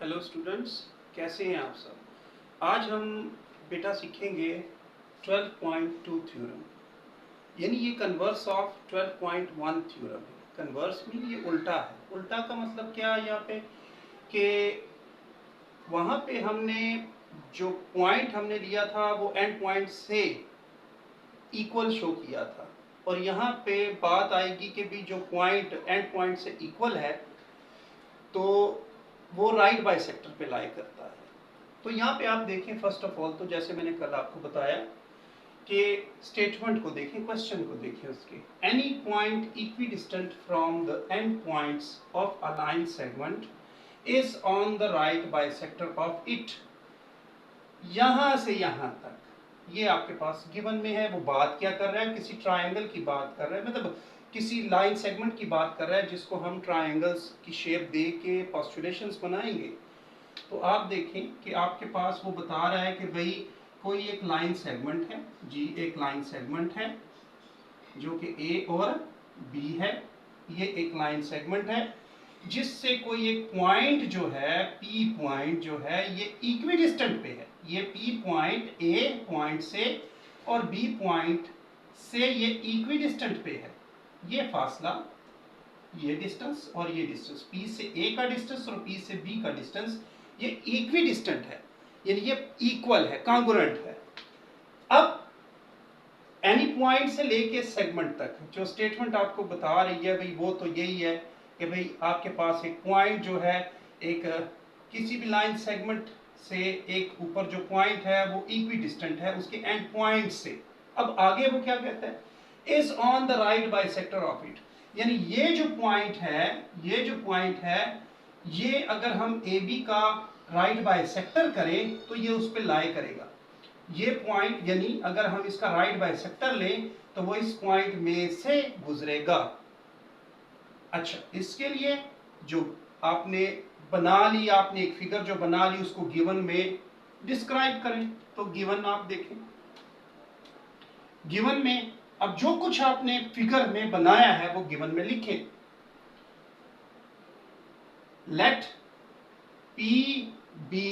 Hello students, कैसे हैं आप सब। आज हम बेटा सीखेंगे 12.2 थ्योरम, यानी ये कन्वर्स ऑफ 12.1 थ्योरम है। कन्वर्स में ये उल्टा है। उल्टा का मतलब क्या है यहाँ पे कि वहाँ पे हमने जो पॉइंट हमने लिया था वो एंड पॉइंट से इक्वल शो किया था, और यहाँ पे बात आएगी कि भी जो पॉइंट एंड पॉइंट से इक्वल है तो वो राइट बाइसेक्टर पे लाई करता है। तो यहाँ पे आप देखें, फर्स्ट ऑफ ऑल तो जैसे मैंने कल आपको बताया कि स्टेटमेंट को देखें, क्वेश्चन को देखें उसके। Any point equi distant from the end points of a line segment is on the right bisector of it. यहां से यहां तक ये आपके पास गिवन में है। वो बात क्या कर रहा है, किसी ट्राइंगल की बात कर रहा है, मतलब किसी लाइन सेगमेंट की बात कर रहा है जिसको हम ट्राइंगल्स की शेप दे के पोस्टुलेशंस बनाएंगे। तो आप देखें कि आपके पास वो बता रहा है कि भाई कोई एक लाइन सेगमेंट है जी, एक लाइन सेगमेंट है जो कि ए और बी है। ये एक लाइन सेगमेंट है जिससे कोई एक पॉइंट जो है, पी पॉइंट जो है, ये इक्वी डिस्टेंट पे है। ये पी पॉइंट ए पॉइंट से और बी पॉइंट से ये इक्वी डिस्टेंट पे है। ये फासला, ये डिस्टेंस और ये डिस्टेंस, पी से ए का डिस्टेंस और पी से बी का डिस्टेंस, ये इक्वी डिस्टेंट है, यानी ये इक्वल है, कांग्रुएंट है। अब एनी पॉइंट से लेके सेगमेंट तक जो स्टेटमेंट आपको बता रही है भाई वो तो यही है कि भाई आपके पास एक पॉइंट जो है, एक किसी भी लाइन सेगमेंट से एक ऊपर जो पॉइंट है वो इक्वी डिस्टेंट है उसके एंड पॉइंट से। अब आगे वो क्या कहता है, is on the right bisector of it, यानी ये जो पॉइंट है, ये जो पॉइंट है, ये अगर हम ए बी का राइट बाइसेक्टर करें तो ये उस पर लाई करेगा। ये पॉइंट यानी अगर हम इसका राइट बाइसेक्टर लें तो वो इस पॉइंट में से गुजरेगा। अच्छा, इसके लिए जो आपने बना ली, आपने एक फिगर जो बना ली उसको गिवन में डिस्क्राइब करें। तो गिवन आप देखें, गिवन में अब जो कुछ आपने फिगर में बनाया है वो गिवन में लिखें। Let P be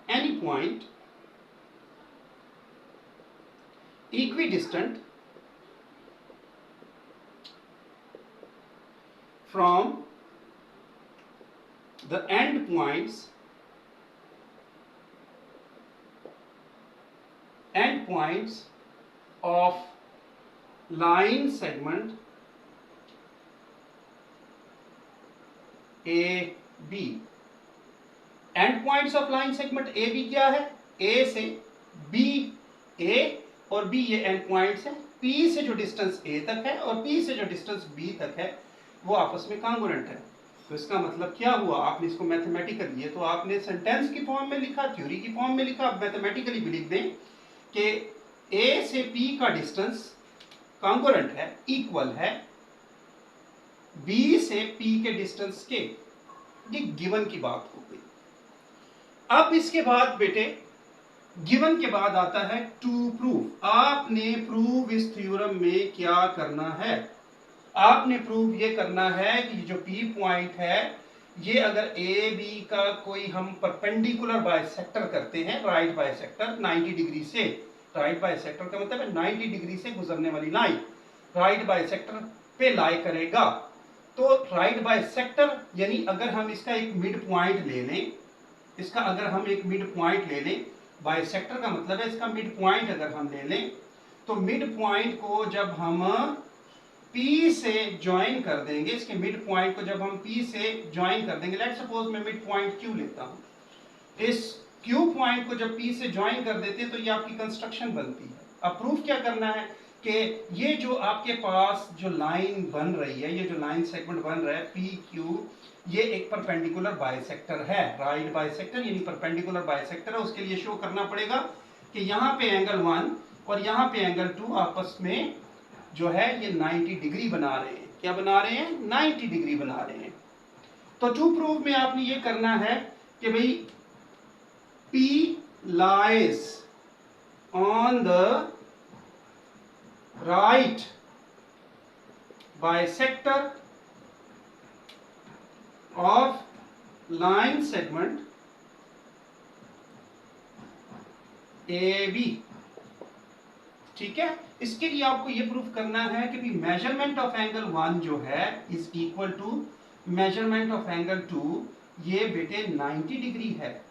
any point equidistant from the end points of line segment AB। End points of line segment A B क्या है, ए से बी, ए और बी ये एंड पॉइंट्स है। पी से जो डिस्टेंस ए तक है और पी से जो डिस्टेंस बी तक है वो आपस में कांग्रुएंट है। तो इसका मतलब क्या हुआ, आपने इसको मैथमेटिकली, ये तो आपने सेंटेंस की फॉर्म में लिखा, थ्योरी की फॉर्म में लिखा, अब मैथमेटिकली भी लिख दें कि ए से पी का डिस्टेंस कांग्रुएंट है, इक्वल है बी से पी के डिस्टेंस के। ये गिवन की बात हो गई। अब इसके बाद बेटे गिवन के बाद आता है टू प्रूव। आपने प्रूव इस थ्योरम में क्या करना है, आपने प्रूव ये करना है कि जो पी पॉइंट है ये अगर ए बी का कोई हम परपेंडिकुलर बाइसेक्टर करते हैं, राइट बाइसेक्टर 90 डिग्री से, राइट बाइसेक्टर का मतलब है 90 डिग्री से गुजरने वाली लाइन राइट बाइसेक्टर पे लाई करेगा। तो राइट बाइसेक्टर यानी अगर हम इसका एक मिड पॉइंट ले लें, इसका अगर हम एक मिड पॉइंट ले लें, बाइसेक्टर का मतलब है इसका मिड पॉइंट अगर हम ले लें, तो मिड पॉइंट को जब हम P से ज्वाइन कर देंगे, इसके मिड पॉइंट को जब हम P से ज्वाइन कर देंगे, लेट्स सपोज मैं मिड पॉइंट Q लेता हूं, इस Q पॉइंट को जब P से ज्वाइन कर देते हैं तो ये आपकी कंस्ट्रक्शन बनती है। अब प्रूफ क्या करना है कि ये जो आपके पास जो लाइन बन रही है, ये जो लाइन सेगमेंट बन रहा है PQ, ये एक परपेंडिकुलर बाइसेक्टर है, राइट बाइसेक्टर यानी परपेंडिकुलर बाइसेक्टर है। उसके लिए शो करना पड़ेगा कि यहाँ पे एंगल 1 और यहाँ पे एंगल 2 आपस में जो है ये 90 डिग्री बना रहे हैं। क्या बना रहे हैं, 90 डिग्री बना रहे हैं। तो टू प्रूव में आपने ये करना है कि भाई P lies on the right bisector of line segment AB, ठीक है। इसके लिए आपको ये प्रूफ करना है कि भी मेजरमेंट ऑफ एंगल 1 जो है is equal to measurement of angle 2, ये बेटे 90 डिग्री है।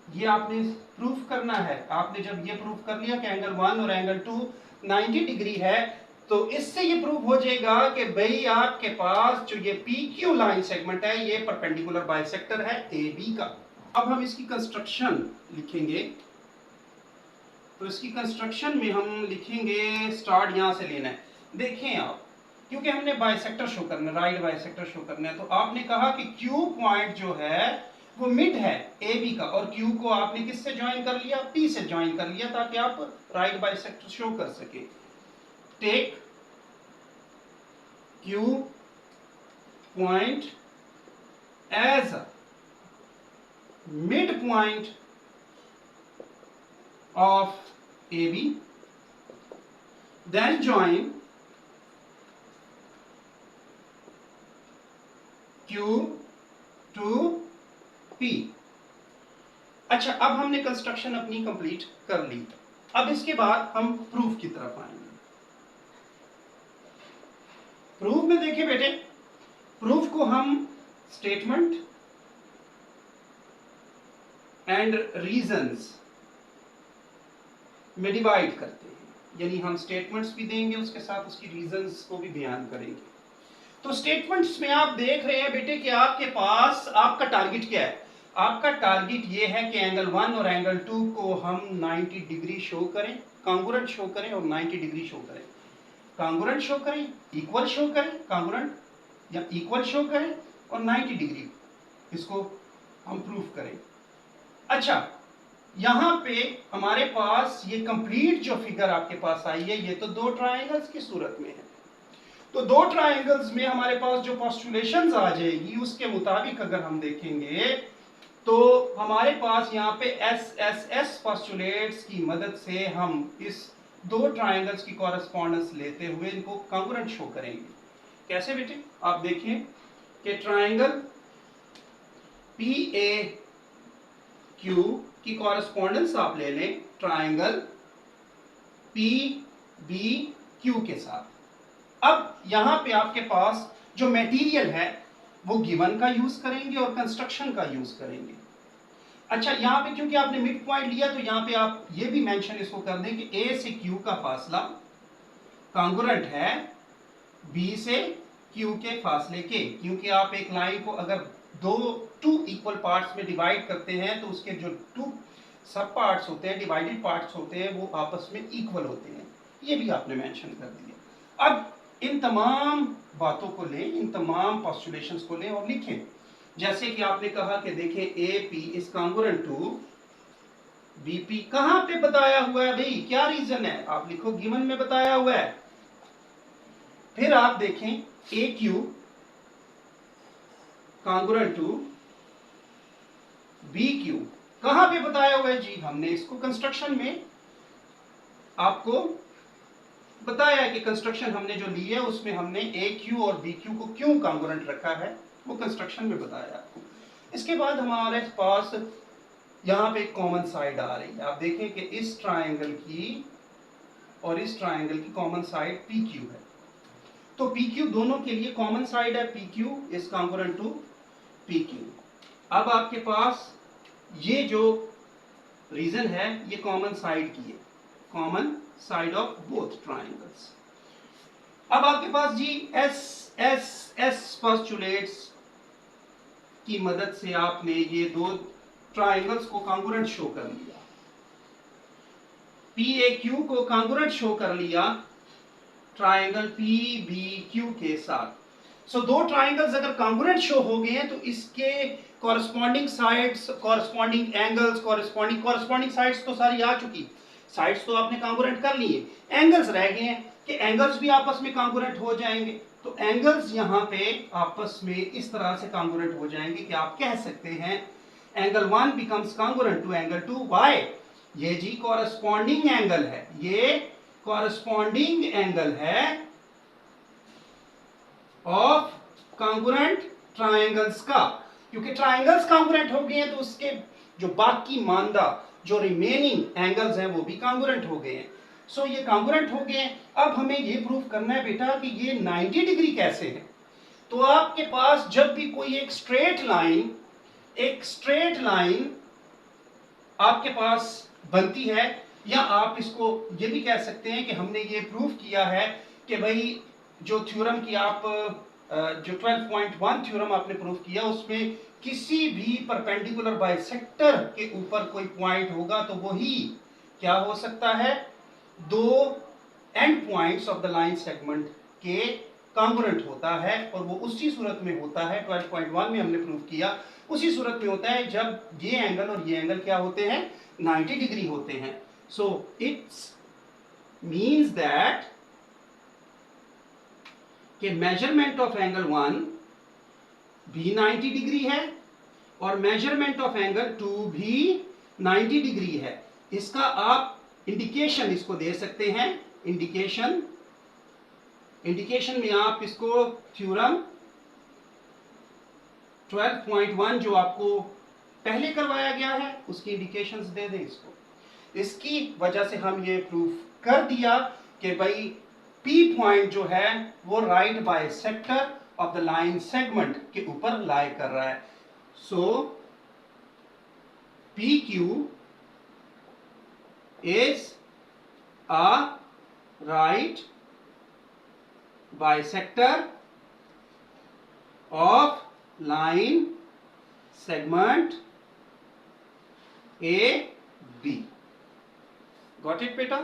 ये आपने प्रूफ करना है। आपने जब ये प्रूफ कर लिया कि एंगल 1 और एंगल 2 90 डिग्री है, तो इससे ये प्रूफ हो जाएगा कि भाई आपके पास जो ये PQ लाइन सेगमेंट है ये परपेंडिकुलर बाइसेक्टर है AB का। अब हम इसकी कंस्ट्रक्शन लिखेंगे। तो इसकी कंस्ट्रक्शन में हम लिखेंगे, स्टार्ट यहां से लेना है। देखें आप, क्योंकि हमने बाइसेक्टर शो करना है, राइट बाइसेक्टर शो करना है, तो आपने कहा कि Q पॉइंट जो है वो मिड है AB का, और Q को आपने किससे ज्वाइन कर लिया? P से ज्वाइन कर लिया, ताकि आप राइट बाइसेक्टर शो कर सके। Take Q point as a mid point of AB, then join Q to P। अच्छा, अब हमने कंस्ट्रक्शन अपनी कंप्लीट कर ली। अब इसके बाद हम प्रूफ की तरफ आएंगे। प्रूफ में देखिए बेटे, प्रूफ को हम स्टेटमेंट एंड रीजंस में डिवाइड करते हैं, यानी हम स्टेटमेंट्स भी देंगे, उसके साथ उसकी रीजंस को भी बयान करेंगे। तो स्टेटमेंट्स में आप देख रहे हैं बेटे कि आपके पास आपका टारगेट क्या है? आपका टारगेट ये है कि एंगल 1 और एंगल 2 को हम 90 डिग्री शो करें, कांगुरेंट शो करें और 90 डिग्री शो करें। कांगुरेंट शो करें, इक्वल शो करें, कांगुरेंट या इक्वल शो करें और 90 डिग्री, इसको हम प्रूफ करें। अच्छा, यहां पे हमारे पास ये कंप्लीट जो फिगर आपके पास आई है, ये तो दो ट्रायंगल्स की सूरत में है। तो दो ट्रायंगल्स में हमारे पास जो पोस्टुलेशंस आ जाएगी, उसके मुताबिक अगर हम देखेंगे तो हमारे पास यहाँ पे SSS पोस्टुलेट्स की मदद से हम इस दो ट्रायंगल्स की कॉरेस्पॉन्डेंस लेते हुए इनको कांगुरेंट शो करेंगे। कैसे बेटे? आप देखें कि ट्रायंगल PAQ की कॉरेस्पॉन्डेंस आप ले लें ट्रायंगल PBQ के साथ। अब यहां पे आपके पास जो मटेरियल है वो गिवन का यूज करेंगे और कंस्ट्रक्शन का यूज करेंगे। अच्छा, यहां पे क्योंकि आपने मिड पॉइंट लिया, तो यहां पे आप ये भी मेंशन इसको कर दें कि A से Q का फासला कांगुरेंट है B से Q के फासले के, क्योंकि आप एक लाइन को अगर टू इक्वल पार्ट्स में डिवाइड करते हैं तो उसके जो टू सब पार्ट्स होते हैं, डिवाइडेड पार्ट्स होते हैं, वो आपस में इक्वल होते हैं। ये भी आपने मेंशन कर दिया। अब इन तमाम बातों को लें, इन तमाम पोस्टुलेशंस को लें और लिखें। जैसे कि आपने कहा कि देखें AP is congruent to BP। कहां पे बताया हुआ है भाई? क्या रीजन है? आप लिखो गिवन में बताया हुआ है। फिर आप देखें AQ कांगुरेंट टू BQ, कहां पे बताया हुआ है जी? हमने इसको कंस्ट्रक्शन में आपको बताया कि कंस्ट्रक्शन हमने जो ली है उसमें हमने AQ और BQ को क्यों कांगुरेंट रखा है, वो कंस्ट्रक्शन में बताया आपको। इसके बाद हमारे पास यहां पे कॉमन साइड आ रही है। आप देखें कि इस ट्रायंगल की और इस ट्रायंगल की कॉमन साइड PQ है। तो PQ दोनों के लिए कॉमन साइड है, PQ is congruent to PQ। अब आपके पास ये जो रीजन है ये कॉमन साइड की है, common side of both triangles. अब आपके पास जी SSS पोस्टुलेट्स की मदद से आपने ये दो ट्रायंगल्स को कांगुरेंट शो कर लिया, PAQ को कांगुरेंट शो कर लिया ट्रायंगल PBQ के साथ। सो दो ट्रायंगल्स अगर कांगुरेंट शो हो गए हैं तो इसके corresponding sides, corresponding angles, corresponding sides तो सारी आ चुकी, साइड्स तो आपने कांगुरेंट कर लिए, एंगल्स रह गए हैं कि एंगल्स भी आपस में कांगुरेंट हो जाएंगे। तो एंगल्स यहां पे आपस में इस तरह से कांगुरेंट हो जाएंगे कि आप कह सकते हैं angle 1 becomes congruent to angle 2। Why? ये जी कॉरेस्पॉन्डिंग एंगल है, ये कॉरेस्पॉन्डिंग एंगल है ऑफ कांगुरेंट ट्रायंगल्स का। क्योंकि ट्रायंगल्स कांगुरेंट हो गए हैं तो उसके जो बाकी मानदा जो रिमेनिंग एंगल्स हैं वो भी कॉन्ग्रुएंट हो गए हैं। सो ये कॉन्ग्रुएंट हो गए हैं। अब हमें ये प्रूव करना है बेटा कि ये 90 डिग्री कैसे है। तो आपके पास जब भी कोई एक स्ट्रेट लाइन आपके पास बनती है, या आप इसको ये भी कह सकते हैं कि हमने ये प्रूव किया है कि भाई जो थ्योरम की आप जो 12.1 थ्योरम आपने प्रूव किया उसमें किसी भी परपेंडिकुलर बाइसेक्टर के ऊपर कोई पॉइंट होगा तो वही क्या हो सकता है, दो and points of the line segment के कॉन्ग्रुएंट होता है। और वो उसी सूरत में होता है 12.1 में हमने प्रूव किया, उसी सूरत में होता है जब ये एंगल और ये एंगल क्या होते हैं, 90 डिग्री होते हैं। सो इट्स मीन्स दैट कि मेजरमेंट ऑफ एंगल 1 भी 90 डिग्री है और मेजरमेंट ऑफ एंगल 2 भी 90 डिग्री है। इसका आप इंडिकेशन इसको दे सकते हैं, इंडिकेशन में आप इसको थ्योरम 12.1 जो आपको पहले करवाया गया है उसकी इंडिकेशंस दे दें इसको। इसकी वजह से हम ये प्रूफ कर दिया कि भाई पी पॉइंट जो है वो right bisector of the line segment के ऊपर लाई कर रहा है। So P Q is a right bisector of line segment AB. Got it, beta?